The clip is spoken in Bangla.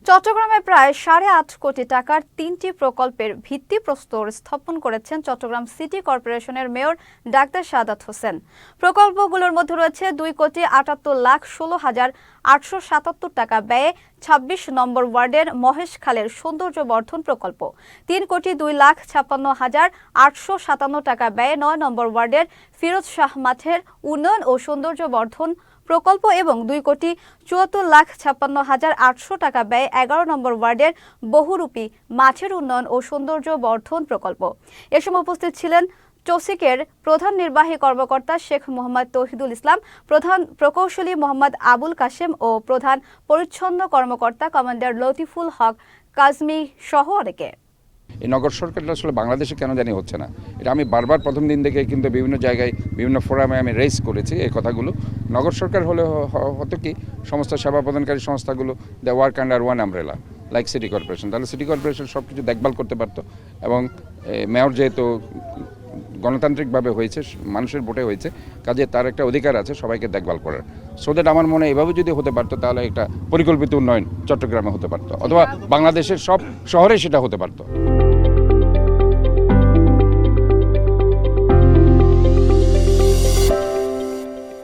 চট্টগ্রামে প্রায় 8.5 কোটি টাকার 3টি প্রকল্পের ভিত্তিপ্রস্তর স্থাপন করেছেন চট্টগ্রাম সিটি কর্পোরেশনের মেয়র ডাক্তার সাদাত হোসেন। প্রকল্পগুলোর মধ্যে রয়েছে 2,78,16,877 টাকা ব্যয়ে 26 নম্বর ওয়ার্ডের মহেশখালের সৌন্দর্য বর্ধন প্রকল্প, 3,02,56,857 টাকা ব্যয়ে 9 নম্বর ওয়ার্ডের ফিরোজ শাহ মাঠের উন্নয়ন ও সৌন্দর্য বর্ধন প্রকল্প এবং 2,74,56,800 টাকা ব্যয়ে 11 নম্বর ওয়ার্ডের বহুরূপী মাঠের উন্নয়ন ও সৌন্দর্য বর্ধন প্রকল্প। এ সময় উপস্থিত ছিলেন চসিকের প্রধান নির্বাহী কর্মকর্তা শেখ মোহাম্মদ তৌহিদুল ইসলাম, প্রধান প্রকৌশলী মোহাম্মদ আবুল কাশেম ও প্রধান পরিচ্ছন্ন কর্মকর্তা কমান্ডার লতিফুল হক কাজমি সহ অনেকে। এই নগর সরকারটা আসলে বাংলাদেশে কেন জানি হচ্ছে না, এটা আমি বারবার প্রথম দিন থেকে কিন্তু বিভিন্ন জায়গায় বিভিন্ন ফোরামে আমি রেজ করেছি এই কথাগুলো। নগর সরকার হলে হতো কি, সমস্ত সেবা প্রদানকারী সংস্থাগুলো the work under one umbrella like city corporation, তাহলে সিটি কর্পোরেশন সব কিছু দেখভাল করতে পারতো। এবং মেয়র যেহেতু গণতান্ত্রিকভাবে হয়েছে, মানুষের ভোটে হয়েছে, কাজে তার একটা অধিকার আছে সবাইকে দেখভাল করার। সো দ্যাট আমার মনে এভাবে যদি হতে পারতো তাহলে একটা পরিকল্পিত উন্নয়ন চট্টগ্রামে হতে পারতো, অথবা বাংলাদেশের সব শহরে সেটা হতে পারতো।